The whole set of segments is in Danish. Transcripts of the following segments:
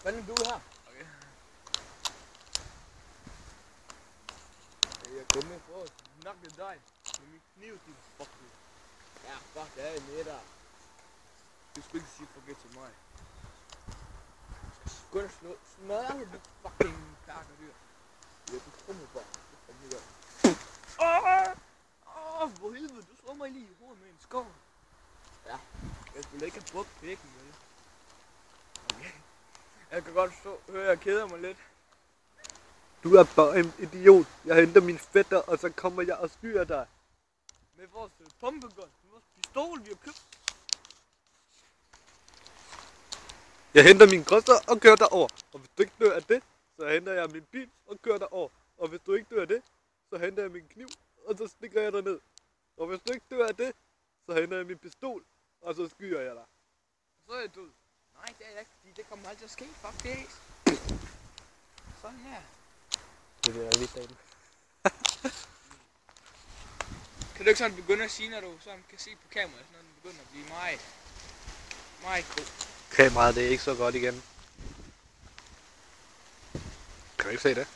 Fanden du her? Okay. Jeg kommer for at snakke med dig. Med min kniv, din fucking. Ja, fuck det er med dig. Du skal ikke sige forget til mig. Gå og smadre du fucking kakkerdyr. Ja, du kommer bare. For helvede, du slår mig lige i hovedet med en skov. Ja, jeg skulle ikke have brugt pækken, vel? Okay. Jeg kan godt høre, at jeg keder mig lidt. Du er bare en idiot. Jeg henter mine fætter, og så kommer jeg og skyder dig. Med vores pumpegun, med vores pistol, vi har købt. Jeg henter min grøfter og kører derover. Og hvis du ikke dør af det, så henter jeg min bil og kører derover. Og hvis du ikke dør af det, så henter jeg min kniv, og så stikker jeg dig ned. Og hvis du ikke dør af det, så henter jeg min pistol, og så skyder jeg dig. Så er jeg død. Nej, det er jeg ikke, fordi det kommer aldrig til at ske. Fuck det. Sådan her. Det er det, jeg lige sagde. Kan du ikke sådan begynde at sige, når du sådan kan se på kameraet, når den begynder at blive meget god? Kameraet, det er ikke så godt igen. Kan du ikke se det?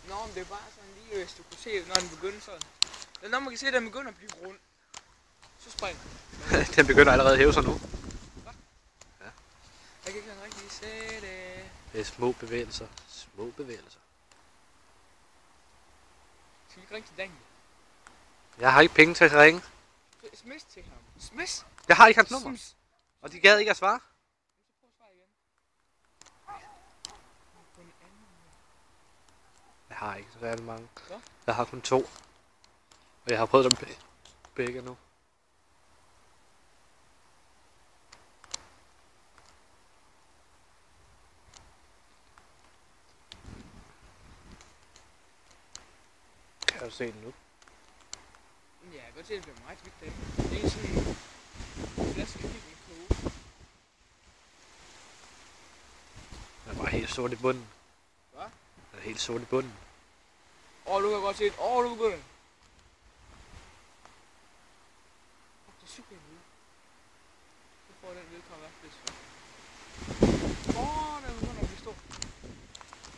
Nå, men det er bare sådan lige, hvis du kunne se, når den begynder sådan. Det er når man kan se, at den begynder at blive rund. Så springer den. Den begynder allerede at hæve sig nu. Hvad? Ja. Jeg kan ikke sådan rigtig se det. Det er små bevægelser. Små bevægelser. Skal vi ikke ringe til Daniel? Jeg har ikke penge til at ringe. Sms til ham. Sms? Jeg har ikke hans nummer. Og de gad ikke at svare. Så prøv at svare igen. På en anden måde. Jeg har ikke så særlig mange. Hvad? Jeg har kun 2. Og jeg har prøvet dem begge nu. Kan du se den nu? Ja, jeg kan godt se, at det bliver meget vidt derinde. Det er sådan en flaske fint med koge. Den er bare helt sort i bunden. Hvad? Den er helt sort i bunden. Du kan godt se det. Du begynder. Det er super ude. Så får den vedkommende hvert fald. Den begynder at blive stor.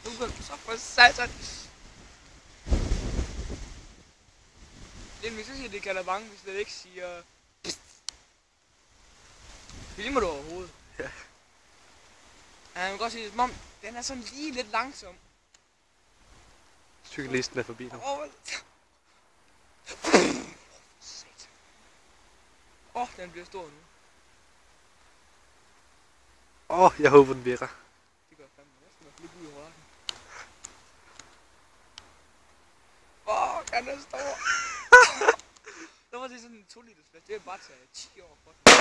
Nu begynder den så for satan. Det vil så sige, at det kalder bange, hvis det ikke siger... Filmer du overhovedet? Ja. Man kan godt sige, som om den er sådan lige lidt langsom. Cyklisten er forbi nu. Den bliver stor nu. Jeg håber den virker. Det gør fandme. Jeg skal nok ligge ud i rørten. Den er stor. Der var det sådan en 2 liters flaske. Det er bare tage 10 år for den.